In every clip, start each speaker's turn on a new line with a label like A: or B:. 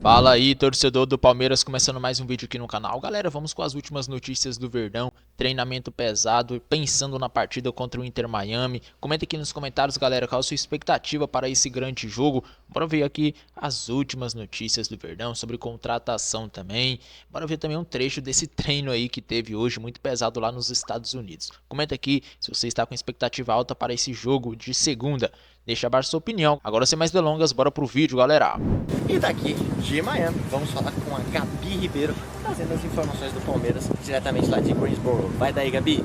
A: Fala aí, torcedor do Palmeiras, começando mais um vídeo aqui no canal. Galera, vamos com as últimas notícias do Verdão, treinamento pesado, pensando na partida contra o Inter Miami. Comenta aqui nos comentários, galera, qual a sua expectativa para esse grande jogo. Bora ver aqui as últimas notícias do Verdão, sobre contratação também. Bora ver também um trecho desse treino aí que teve hoje, muito pesado lá nos Estados Unidos. Comenta aqui se você está com expectativa alta para esse jogo de segunda. Deixa abaixo sua opinião. Agora sem mais delongas, bora pro vídeo, galera.
B: E daqui de Miami, vamos falar com a Gabi Ribeiro, trazendo as informações do Palmeiras diretamente lá de Greensboro. Vai daí, Gabi.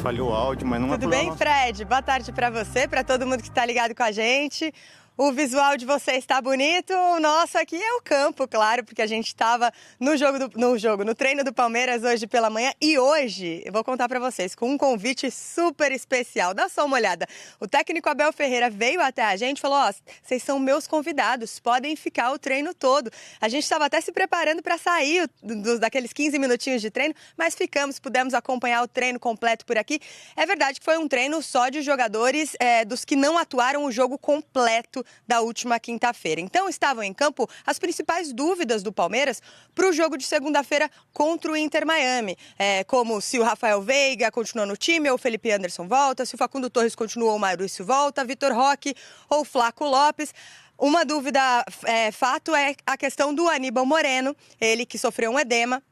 C: Falhou o áudio, mas não é
D: Tudo bem, Fred? Boa tarde para você, para todo mundo que está ligado com a gente. O visual de você está bonito, o nosso aqui é o campo, claro, porque a gente estava no treino do Palmeiras hoje pela manhã e hoje eu vou contar para vocês com um convite super especial. Dá só uma olhada. O técnico Abel Ferreira veio até a gente e falou: ó, vocês são meus convidados, podem ficar o treino todo. A gente estava até se preparando para sair daqueles 15 minutinhos de treino, mas pudemos acompanhar o treino completo por aqui. É verdade que foi um treino só de jogadores dos que não atuaram o jogo completo da última quinta-feira. Então estavam em campo as principais dúvidas do Palmeiras para o jogo de segunda-feira contra o Inter Miami, como se o Rafael Veiga continua no time ou o Felipe Anderson volta, se o Facundo Torres continua ou o Maurício volta, Vitor Roque ou Flaco Lopes. Uma dúvida fato é a questão do Aníbal Moreno, ele que sofreu um edema.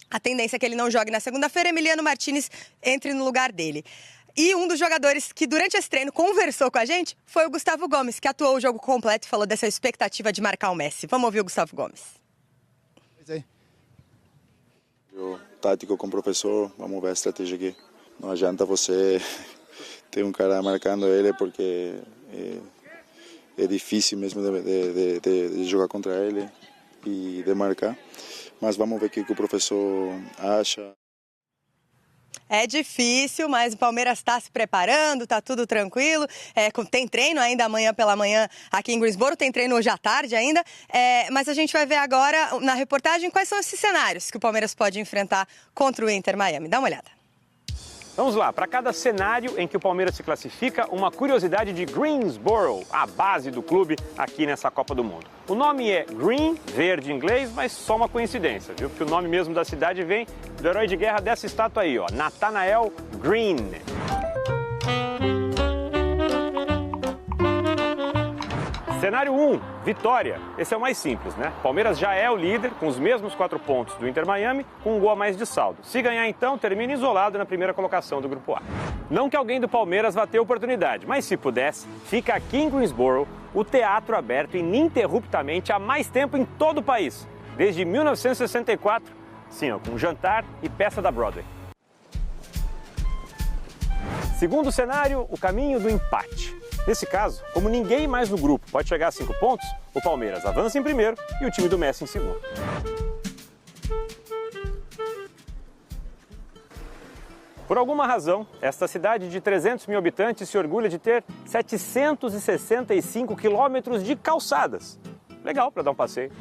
D: A tendência é que ele não jogue na segunda-feira, Emiliano Martínez entre no lugar dele. E um dos jogadores que durante esse treino conversou com a gente foi o Gustavo Gomes, que atuou o jogo completo e falou dessa expectativa de marcar o Messi. Vamos ouvir o Gustavo Gomes.
E: O tático com o professor, vamos ver a estratégia aqui. Não adianta você ter um cara marcando ele porque é difícil mesmo de jogar contra ele e de marcar. Mas vamos ver o que o professor acha.
D: É difícil, mas o Palmeiras está se preparando, está tudo tranquilo. Tem treino ainda amanhã pela manhã aqui em Greensboro, tem treino hoje à tarde ainda. Mas a gente vai ver agora na reportagem quais são esses cenários que o Palmeiras pode enfrentar contra o Inter Miami. Dá uma olhada.
F: Vamos lá, para cada cenário em que o Palmeiras se classifica, uma curiosidade de Greensboro, a base do clube aqui nessa Copa do Mundo. O nome é Green, verde em inglês, mas só uma coincidência, viu? Porque o nome mesmo da cidade vem do herói de guerra dessa estátua aí, ó, Nathanael Green. Cenário 1, vitória. Esse é o mais simples, né? Palmeiras já é o líder, com os mesmos 4 pontos do Inter Miami, com um gol a mais de saldo. Se ganhar, então, termina isolado na primeira colocação do Grupo A. Não que alguém do Palmeiras vá ter oportunidade, mas se pudesse, fica aqui em Greensboro o teatro aberto ininterruptamente há mais tempo em todo o país. Desde 1964, sim, ó, com jantar e peça da Broadway. Segundo cenário, o caminho do empate. Nesse caso, como ninguém mais no grupo pode chegar a 5 pontos, o Palmeiras avança em primeiro e o time do Messi em segundo. Por alguma razão, esta cidade de 300 mil habitantes se orgulha de ter 765 quilômetros de calçadas. Legal para dar um passeio.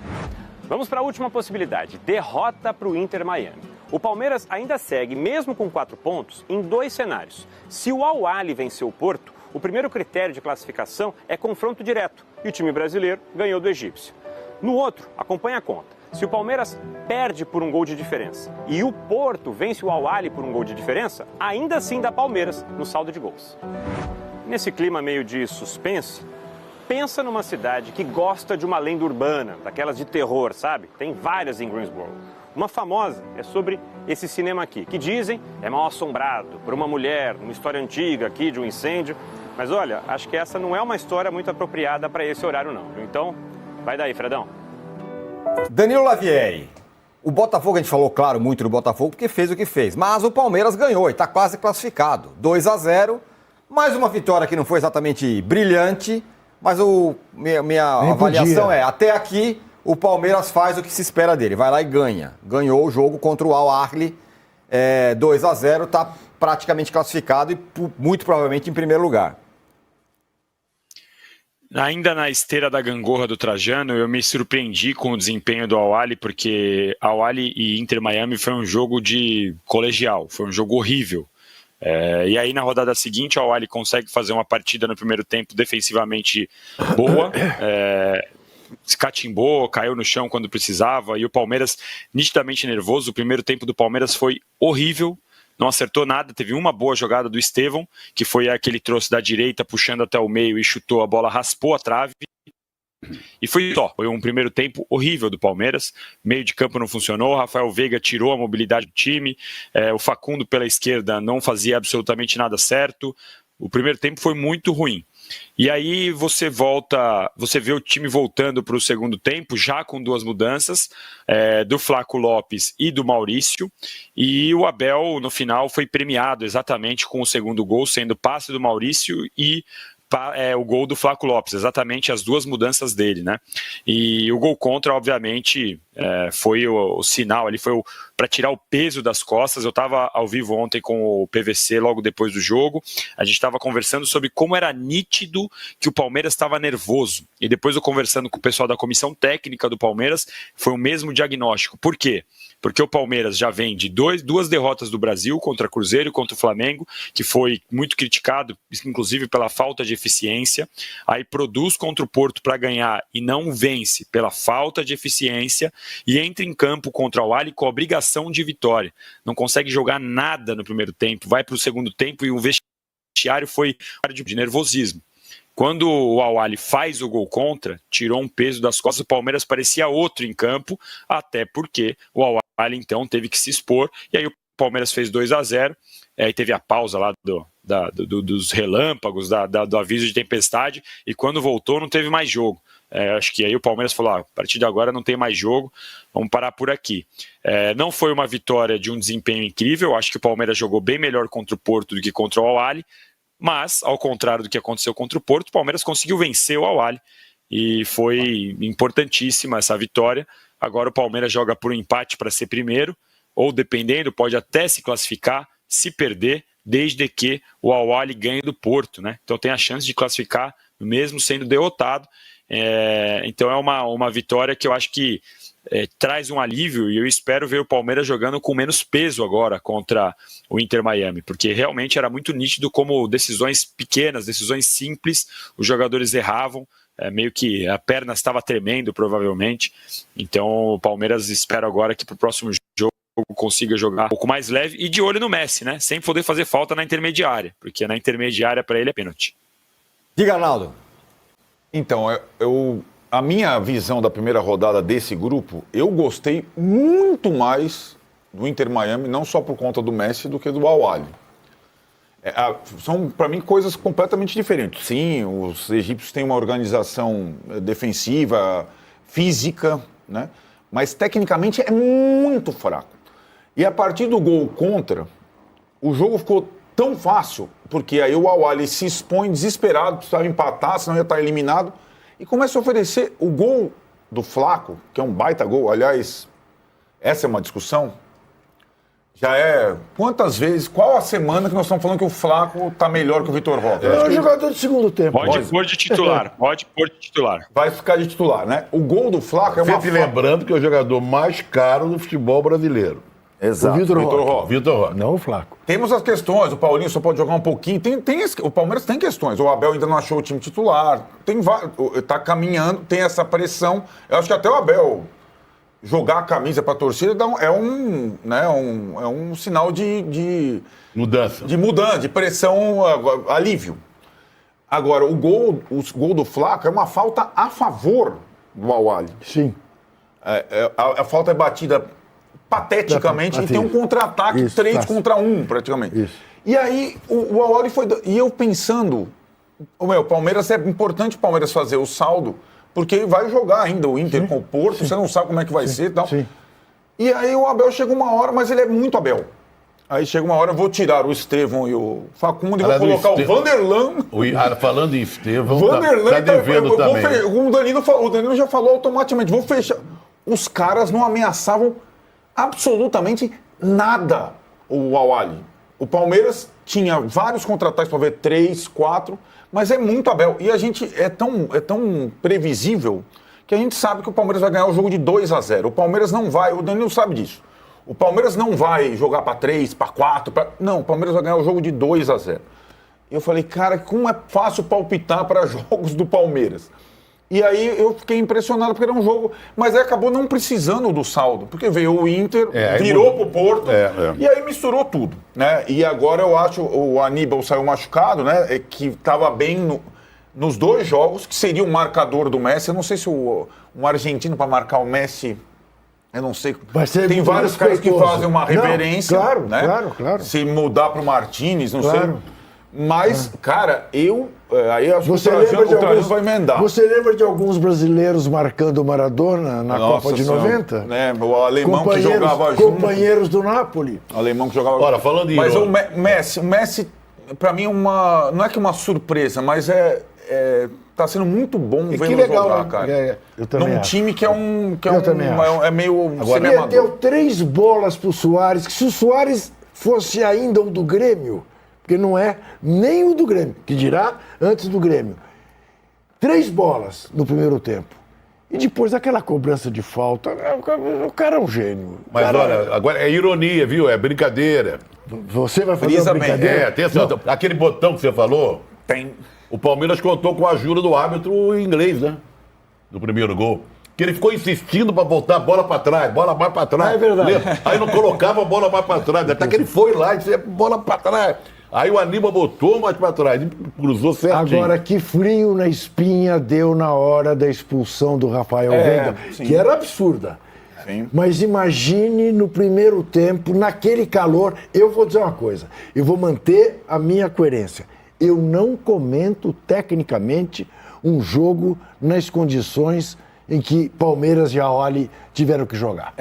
F: Vamos para a última possibilidade, derrota para o Inter Miami. O Palmeiras ainda segue, mesmo com 4 pontos, em 2 cenários. Se o Al-Ahly vencer o Porto, o primeiro critério de classificação é confronto direto e o time brasileiro ganhou do egípcio. No outro, acompanha a conta. Se o Palmeiras perde por um gol de diferença e o Porto vence o Al-Ahly por um gol de diferença, ainda assim dá Palmeiras no saldo de gols. Nesse clima meio de suspense, pensa numa cidade que gosta de uma lenda urbana, daquelas de terror, sabe? Tem várias em Greensboro. Uma famosa é sobre esse cinema aqui, que dizem é mal assombrado por uma mulher, uma história antiga aqui de um incêndio. Mas olha, acho que essa não é uma história muito apropriada para esse horário não. Então, vai daí, Fredão.
G: Danilo Lavieri. O Botafogo, a gente falou, claro, muito do Botafogo, porque fez o que fez. Mas o Palmeiras ganhou e está quase classificado. 2-0, mais uma vitória que não foi exatamente brilhante, mas minha avaliação é, até aqui, o Palmeiras faz o que se espera dele. Vai lá e ganha. Ganhou o jogo contra o Al-Ahly, 2-0, está praticamente classificado e muito provavelmente em primeiro lugar.
H: Ainda na esteira da gangorra do Trajano, eu me surpreendi com o desempenho do Al-Ahly, porque Al-Ahly e Inter Miami foi um jogo de colegial, foi um jogo horrível. E aí na rodada seguinte o Al-Ahly consegue fazer uma partida no primeiro tempo defensivamente boa, se catimbou, caiu no chão quando precisava, e o Palmeiras nitidamente nervoso. O primeiro tempo do Palmeiras foi horrível, não acertou nada. Teve uma boa jogada do Estevão, que foi a que ele trouxe da direita, puxando até o meio e chutou, a bola raspou a trave. E foi só, foi um primeiro tempo horrível do Palmeiras, meio de campo não funcionou, Rafael Veiga tirou a mobilidade do time, o Facundo pela esquerda não fazia absolutamente nada certo. O primeiro tempo foi muito ruim. E aí você vê o time voltando para o segundo tempo, já com duas mudanças, do Flaco Lopes e do Maurício, e o Abel no final foi premiado exatamente com o segundo gol, sendo passe do Maurício e o gol do Flaco Lopes, exatamente as duas mudanças dele, né? E o gol contra, obviamente, foi o sinal, ali foi para tirar o peso das costas. Eu estava ao vivo ontem com o PVC, logo depois do jogo, a gente estava conversando sobre como era nítido que o Palmeiras estava nervoso, e depois eu conversando com o pessoal da comissão técnica do Palmeiras, foi o mesmo diagnóstico. Por quê? Porque o Palmeiras já vem de duas derrotas do Brasil, contra Cruzeiro e contra o Flamengo, que foi muito criticado, inclusive pela falta de eficiência. Aí produz contra o Porto para ganhar e não vence pela falta de eficiência, e entra em campo contra o Al-Ahly com a obrigação de vitória. Não consegue jogar nada no primeiro tempo, vai para o segundo tempo e o vestiário foi de nervosismo. Quando o Al-Ahly faz o gol contra, tirou um peso das costas, o Palmeiras parecia outro em campo, até porque o Al-Ahly então teve que se expor, e aí o Palmeiras fez 2-0, aí teve a pausa lá dos relâmpagos, do aviso de tempestade, e quando voltou não teve mais jogo. Acho que aí o Palmeiras falou, a partir de agora não tem mais jogo, vamos parar por aqui. Não foi uma vitória de um desempenho incrível, acho que o Palmeiras jogou bem melhor contra o Porto do que contra o Al-Ahly, mas, ao contrário do que aconteceu contra o Porto, o Palmeiras conseguiu vencer o Al-Ahly, e foi importantíssima essa vitória. Agora o Palmeiras joga por um empate para ser primeiro, ou dependendo, pode até se classificar, se perder, desde que o Al-Ahly ganhe do Porto, né? Então tem a chance de classificar mesmo sendo derrotado. Então é uma vitória que eu acho que traz um alívio, e eu espero ver o Palmeiras jogando com menos peso agora contra o Inter Miami, porque realmente era muito nítido como decisões pequenas, decisões simples, os jogadores erravam, meio que a perna estava tremendo provavelmente. Então o Palmeiras espera agora que para o próximo jogo consiga jogar um pouco mais leve e de olho no Messi, né? Sem poder fazer falta na intermediária, porque na intermediária para ele é pênalti.
G: Diga, Arnaldo.
I: Então, a minha visão da primeira rodada desse grupo, eu gostei muito mais do Inter Miami, não só por conta do Messi, do que do Al-Ahly. São, para mim, coisas completamente diferentes. Sim, os egípcios têm uma organização defensiva, física, né? Mas tecnicamente é muito fraco. E a partir do gol contra, o jogo ficou tão fácil, porque aí o Al-Ahly se expõe desesperado, precisava empatar, senão ia estar eliminado, e começa a oferecer o gol do Flaco, que é um baita gol. Aliás, essa é uma discussão. Já é... Quantas vezes, qual a semana que nós estamos falando que o Flaco está melhor que o Vitor Roque?
J: É o jogador de segundo tempo.
H: Pode pôr de titular, pode pôr de titular.
I: Vai ficar de titular, né? O gol do Flaco é uma...
J: Sempre lembrando que é o jogador mais caro do futebol brasileiro.
I: Exato.
J: O Vitor
I: Roque.
J: Roque. Não o Flaco.
I: Temos as questões, o Paulinho só pode jogar um pouquinho. O Palmeiras tem questões. O Abel ainda não achou o time titular. Está caminhando, tem essa pressão. Eu acho que até o Abel jogar a camisa para a torcida é um sinal de
J: mudança.
I: De pressão, alívio. Agora, o gol do Flaco é uma falta a favor do Al-Ahly.
J: Sim.
I: A falta é batida pateticamente, e tem um contra-ataque 3 contra 1, praticamente.
J: Isso.
I: E aí, o Al-Ahly foi... E eu pensando, o Palmeiras, é importante o Palmeiras fazer o saldo, porque vai jogar ainda o Inter com o Porto, você não sabe como é que vai ser e tal.
J: Sim.
I: E aí o Abel chega uma hora, mas ele é muito Abel. Aí chega uma hora, eu vou tirar o Estevão e o Facundo e vou colocar o Vanderlan.
J: Falando em Estevão,
I: Vanderlan
J: tá devendo também.
I: O Danilo já falou automaticamente, vou fechar. Os caras não ameaçavam absolutamente nada o Al-Ahly. O Palmeiras tinha vários contra-ataques para ver 3, 4, mas é muito Abel. E a gente é tão previsível que a gente sabe que o Palmeiras vai ganhar o jogo de 2-0. O Palmeiras não vai, o Danilo sabe disso. O Palmeiras não vai jogar para 3, para 4, não, o Palmeiras vai ganhar o jogo de 2-0. Eu falei, cara, como é fácil palpitar para jogos do Palmeiras. E aí eu fiquei impressionado, porque era um jogo... Mas aí acabou não precisando do saldo, porque veio o Inter, virou pro Porto, e aí misturou tudo, né? E agora eu acho o Aníbal saiu machucado, né? Que estava bem nos 2 jogos, que seria o marcador do Messi. Eu não sei se um argentino para marcar o Messi... Eu não sei. Tem vários caras que fazem uma reverência.
K: Claro,
I: né?
K: claro.
I: Se mudar para o Martínez, não sei. Mas, cara, aí acho que o Trajano vai emendar.
K: Você lembra de alguns brasileiros marcando o Maradona na Copa de 90?
I: Né? O alemão que jogava junto.
K: Companheiros do Napoli.
I: O alemão que jogava
J: Ora, falando em
I: Mas o Messi, para mim, não é que uma surpresa, mas tá sendo muito bom vê-lo jogar, cara. Num time que é meio
K: Agora, deu 3 bolas pro Suárez, que se o Suárez fosse ainda o do Grêmio, porque não é nem o do Grêmio, que dirá antes do Grêmio. 3 bolas no primeiro tempo. E depois daquela cobrança de falta, o cara é um gênio.
J: Mas olha, agora é ironia, viu? É brincadeira.
K: Você vai fazer uma brincadeira?
J: Aquele botão que você falou,
I: tem...
J: O Palmeiras contou com a ajuda do árbitro inglês, né? Do primeiro gol. Que ele ficou insistindo para voltar a bola para trás, bola mais para trás.
K: É verdade.
J: Aí não colocava a bola mais para trás, até que ele foi lá e disse, bola para trás. Aí o Aníbal botou mais para trás, cruzou certinho.
K: Agora, que frio na espinha deu na hora da expulsão do Rafael Veiga, que era absurda.
I: Sim.
K: Mas imagine no primeiro tempo, naquele calor, eu vou dizer uma coisa, eu vou manter a minha coerência. Eu não comento tecnicamente um jogo nas condições em que Palmeiras e Aoli tiveram que jogar.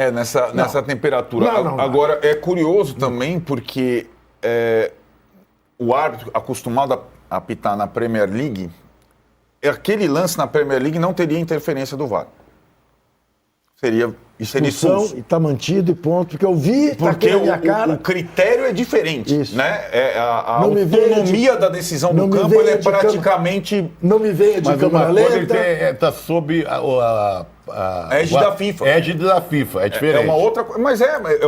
I: Nessa temperatura. Agora, é curioso também porque o árbitro acostumado a apitar na Premier League, aquele lance na Premier League não teria interferência do VAR. Seria expulso.
K: E tá mantido e ponto, porque eu vi,
I: porque
K: na minha cara.
I: O critério é diferente,
K: Isso.
I: né? A autonomia da decisão do campo é praticamente...
K: Não me venha de câmera lenta.
J: Está sob a
I: égide da FIFA.
J: Égide da FIFA, é diferente.
I: É uma outra coisa, mas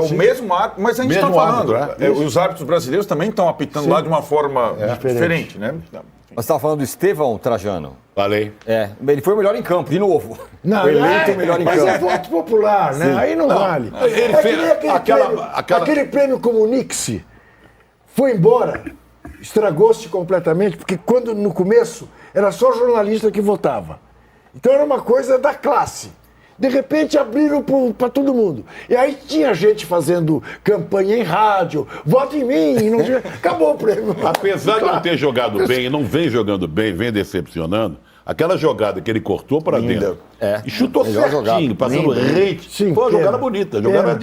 I: o mesmo árbitro, mas a gente está falando, os árbitros brasileiros também estão apitando lá de uma forma diferente, né?
G: Você estava falando do Estevão Trajano.
J: Falei.
G: Ele foi o melhor em campo, de novo.
K: Não,
G: o eleito melhor em campo.
K: Mas é voto popular, né? Sim. Aí não vale.
J: Ele fez
K: aquele prêmio Comunix foi embora, estragou-se completamente, porque quando no começo era só jornalista que votava. Então era uma coisa da classe. De repente abriram para todo mundo. E aí tinha gente fazendo campanha em rádio, vota em mim, não tinha... acabou o prêmio.
J: Apesar de não ter jogado bem, não vem jogando bem, vem decepcionando, aquela jogada que ele cortou para dentro e chutou certinho, passando rente.
K: Sim,
J: foi uma jogada bonita, jogada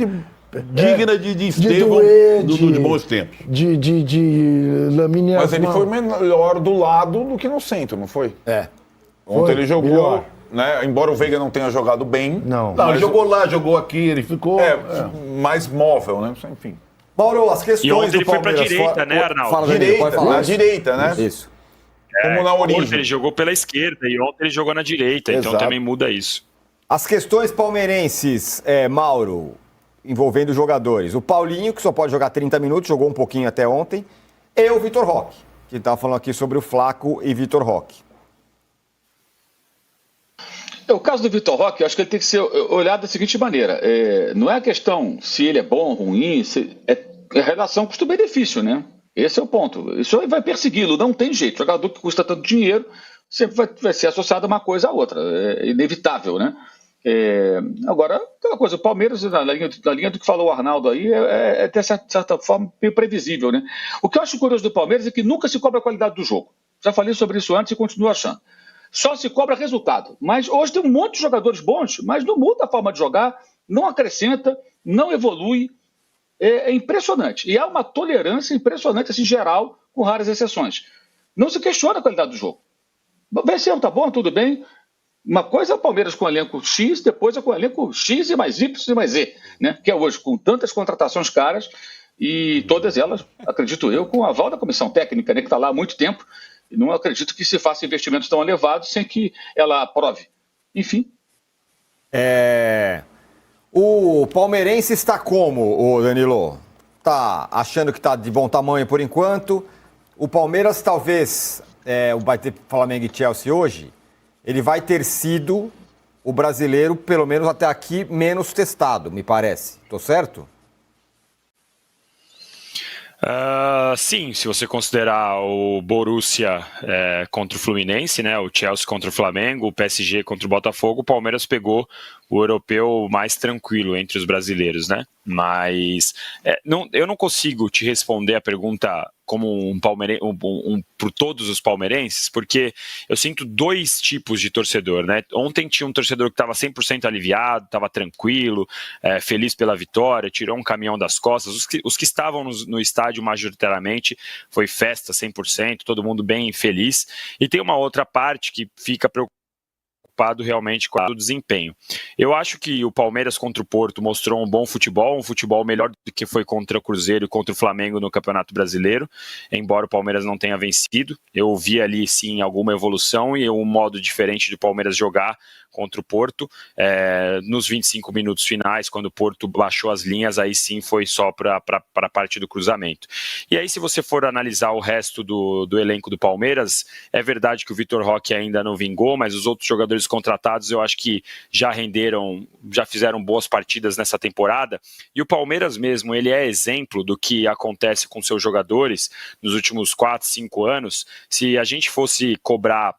J: digna de Estevão de bons tempos.
K: De Lamine.
I: Mas ele foi melhor do lado do que no centro, não foi? Ontem ele jogou... Melhor. Né? Embora o Veiga não tenha jogado bem.
J: Não, ele jogou lá, jogou aqui, ele ficou...
I: mais móvel, né? Enfim.
G: Mauro, as questões
H: e ontem ele
G: do Palmeiras...
H: foi pra direita, né, Arnaldo?
G: Fala,
I: na direita, né?
G: Isso.
I: Como na origem.
H: Ontem ele jogou pela esquerda e ontem ele jogou na direita, então também muda isso.
G: As questões palmeirenses, Mauro, envolvendo jogadores. O Paulinho, que só pode jogar 30 minutos, jogou um pouquinho até ontem, e o Vitor Roque, que estava falando aqui sobre o Flaco e Vitor Roque.
L: O caso do Vitor Roque, eu acho que ele tem que ser olhado da seguinte maneira. Não é a questão se ele é bom ou ruim, é a relação custo-benefício, né? Esse é o ponto. Isso vai persegui-lo, não tem jeito. Jogador que custa tanto dinheiro sempre vai ser associado a uma coisa a outra. É inevitável, né? Agora, aquela coisa, o Palmeiras, na linha do que falou o Arnaldo aí, de certa forma, meio previsível, né? O que eu acho curioso do Palmeiras é que nunca se cobra a qualidade do jogo. Já falei sobre isso antes e continuo achando. Só se cobra resultado. Mas hoje tem um monte de jogadores bons, mas não muda a forma de jogar, não acrescenta, não evolui. É impressionante. E há uma tolerância impressionante, assim, geral, com raras exceções. Não se questiona a qualidade do jogo. Venceu, tá bom, tudo bem. Uma coisa é o Palmeiras com elenco X, depois é com elenco X e mais Y e mais Z, né? Que é hoje com tantas contratações caras e todas elas, acredito eu, com o aval da comissão técnica, né, que está lá há muito tempo. E não acredito que se faça investimentos tão elevados sem que ela aprove. Enfim.
G: O palmeirense está como, ô Danilo? Tá achando que está de bom tamanho por enquanto. O Palmeiras talvez, vai ter Flamengo e Chelsea hoje, ele vai ter sido o brasileiro, pelo menos até aqui, menos testado, me parece. Tô certo?
H: Sim, se você considerar o Borussia contra o Fluminense, né, o Chelsea contra o Flamengo, o PSG contra o Botafogo, o Palmeiras pegou o europeu mais tranquilo entre os brasileiros, né? Mas eu não consigo te responder a pergunta como por todos os palmeirenses, porque eu sinto dois tipos de torcedor, né? Ontem tinha um torcedor que estava 100% aliviado, estava tranquilo, feliz pela vitória, tirou um caminhão das costas. Os que estavam no estádio majoritariamente, foi festa 100%, todo mundo bem feliz. E tem uma outra parte que fica preocupado realmente com o desempenho. Eu acho que o Palmeiras contra o Porto mostrou um bom futebol, um futebol melhor do que foi contra o Cruzeiro e contra o Flamengo no Campeonato Brasileiro, embora o Palmeiras não tenha vencido. Eu vi ali sim alguma evolução e um modo diferente de Palmeiras jogar contra o Porto. Nos 25 minutos finais, quando o Porto baixou as linhas, aí sim foi só para a parte do cruzamento. E aí, se você for analisar o resto do elenco do Palmeiras, é verdade que o Vitor Roque ainda não vingou, mas os outros jogadores contratados eu acho que já fizeram boas partidas nessa temporada. E o Palmeiras mesmo, ele é exemplo do que acontece com seus jogadores nos últimos 4, 5 anos. Se a gente fosse cobrar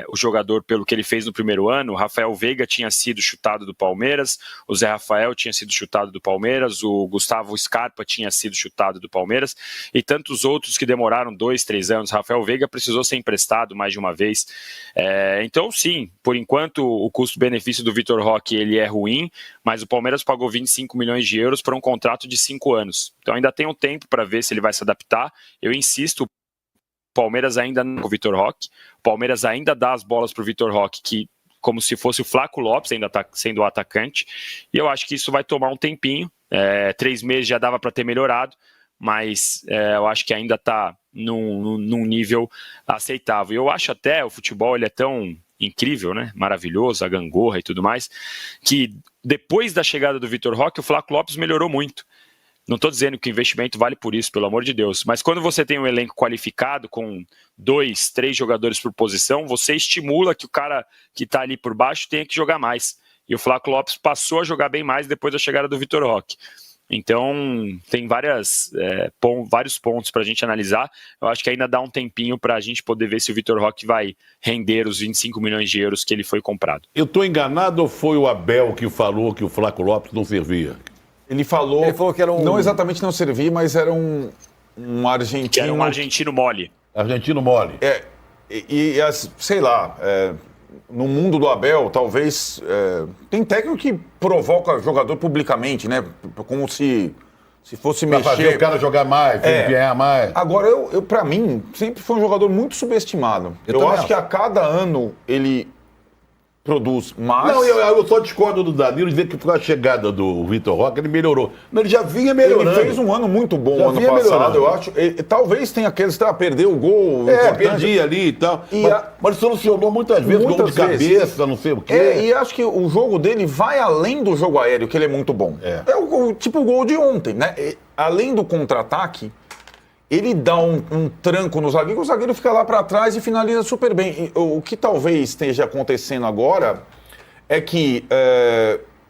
H: o jogador pelo que ele fez no primeiro ano, o Rafael Veiga tinha sido chutado do Palmeiras, o Zé Rafael tinha sido chutado do Palmeiras, o Gustavo Scarpa tinha sido chutado do Palmeiras e tantos outros que demoraram 2, 3 anos. Rafael Veiga precisou ser emprestado mais de uma vez. Então sim, por enquanto o custo-benefício do Vitor Roque ele é ruim, mas o Palmeiras pagou 25 milhões de euros para um contrato de 5 anos. Então ainda tem um tempo para ver se ele vai se adaptar. Eu insisto, o Palmeiras ainda não é o Vitor Roque, o Palmeiras ainda dá as bolas para o Vitor Roque, que como se fosse o Flaco Lopes, ainda está sendo o atacante, e eu acho que isso vai tomar um tempinho, 3 meses já dava para ter melhorado, mas eu acho que ainda está num nível aceitável. Eu acho até o futebol ele é tão incrível, né? Maravilhoso, a gangorra e tudo mais, que depois da chegada do Vitor Roque, o Flaco Lopes melhorou muito. Não estou dizendo que o investimento vale por isso, pelo amor de Deus, mas quando você tem um elenco qualificado com 2, 3 jogadores por posição, você estimula que o cara que está ali por baixo tenha que jogar mais. E o Flaco Lopes passou a jogar bem mais depois da chegada do Vitor Roque. Então, tem vários pontos para a gente analisar. Eu acho que ainda dá um tempinho para a gente poder ver se o Vitor Roque vai render os 25 milhões de euros que ele foi comprado.
J: Eu estou enganado ou foi o Abel que falou que o Flaco Lopes não servia?
I: Ele falou que era não exatamente não servia, mas era um argentino...
H: Que era um argentino mole.
J: Argentino mole.
I: Sei lá, no mundo do Abel, talvez... tem técnico que provoca jogador publicamente, né? Como se fosse pra mexer...
J: fazer o cara jogar mais, ganhar mais.
I: Agora, pra mim, sempre foi um jogador muito subestimado. Eu acho que a cada ano ele... produz mais...
J: Não, eu só discordo do Danilo dizer que com a chegada do Vitor Roque ele melhorou. Não, ele já vinha melhorando.
I: Ele fez um ano muito bom ano passado, melhorando. Eu acho. Talvez tenha aqueles que perdeu o gol.
J: Perdi ali e tal. Mas solucionou muitas vezes, gol de cabeça, não sei o quê.
I: E acho que o jogo dele vai além do jogo aéreo, que ele é muito bom. Tipo o gol de ontem, né? Além do contra-ataque, ele dá um tranco no zagueiro, o zagueiro fica lá para trás e finaliza super bem. O que talvez esteja acontecendo agora é que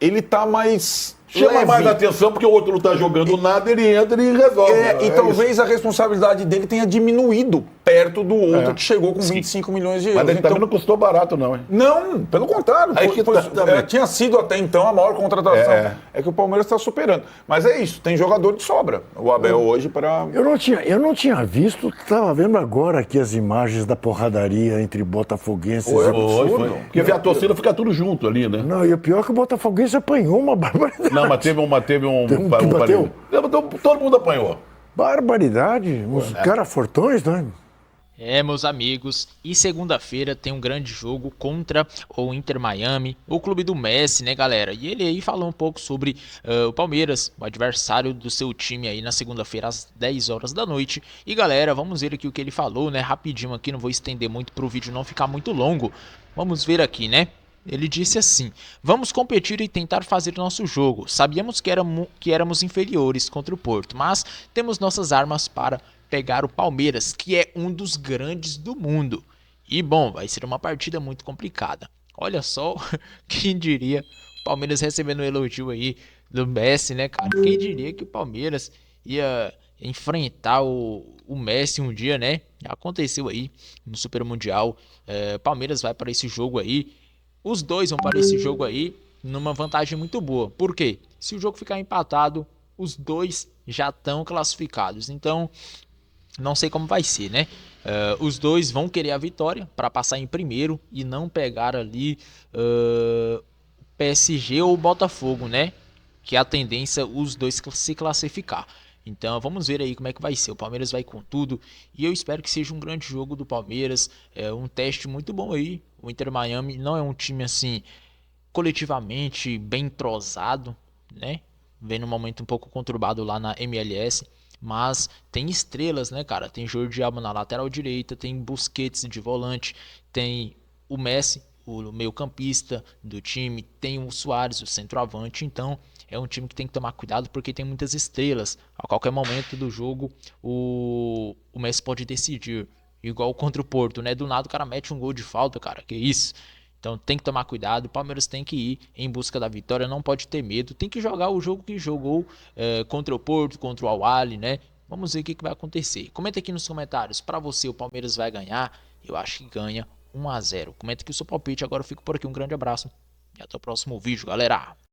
I: ele está mais...
J: Chama mais atenção porque o outro não está jogando nada, ele entra e resolve.
I: Talvez a responsabilidade dele tenha diminuído perto do outro que chegou com 25 milhões de euros.
J: Mas ele também não custou barato, não, hein?
I: Não, pelo contrário. Tinha sido até então a maior contratação. É que o Palmeiras está superando. Mas é isso, tem jogador de sobra. O Abel hoje para...
K: Eu não tinha visto, estava vendo agora aqui as imagens da porradaria entre botafoguenses e
J: foi. Porque a torcida fica tudo junto ali, né?
K: Não, e o pior é que o botafoguense apanhou uma barbaridade.
J: Não, mas teve um
K: bateu?
J: Todo mundo apanhou.
K: Barbaridade. Os caras fortões, né?
A: Meus amigos, e segunda-feira tem um grande jogo contra o Inter Miami, o clube do Messi, né, galera? E ele aí falou um pouco sobre o Palmeiras, o adversário do seu time aí na segunda-feira às 10 horas da noite. E galera, vamos ver aqui o que ele falou, né, rapidinho aqui, não vou estender muito pro vídeo não ficar muito longo. Vamos ver aqui, né? Ele disse assim: vamos competir e tentar fazer nosso jogo. Sabíamos que éramos inferiores contra o Porto, mas temos nossas armas para pegar o Palmeiras, que é um dos grandes do mundo. E bom, vai ser uma partida muito complicada. Olha só, quem diria, o Palmeiras recebendo um elogio aí do Messi, né, cara? Quem diria que o Palmeiras ia enfrentar o Messi um dia, né? Aconteceu aí no Super Mundial. Palmeiras vai para esse jogo aí. Os dois vão para esse jogo aí numa vantagem muito boa. Por quê? Se o jogo ficar empatado, os dois já estão classificados. Então, não sei como vai ser, né? Os dois vão querer a vitória para passar em primeiro e não pegar ali PSG ou Botafogo, né? Que é a tendência os dois se classificar. Então vamos ver aí como é que vai ser. O Palmeiras vai com tudo e eu espero que seja um grande jogo do Palmeiras. É um teste muito bom aí. O Inter Miami não é um time assim coletivamente bem entrosado, né? Vem num momento um pouco conturbado lá na MLS. Mas tem estrelas, né, cara? Tem Jordi Alba na lateral direita, tem Busquets de volante, tem o Messi, o meio-campista do time, tem o Suárez, o centroavante. Então é um time que tem que tomar cuidado porque tem muitas estrelas. A qualquer momento do jogo o Messi pode decidir, igual contra o Porto, né? Do nada o cara mete um gol de falta, cara, que isso. Então tem que tomar cuidado, o Palmeiras tem que ir em busca da vitória, não pode ter medo, tem que jogar o jogo que jogou contra o Porto, contra o Al-Ahly, né? Vamos ver o que vai acontecer. Comenta aqui nos comentários, para você o Palmeiras vai ganhar? Eu acho que ganha 1-0. Comenta aqui o seu palpite, agora eu fico por aqui, um grande abraço e até o próximo vídeo, galera!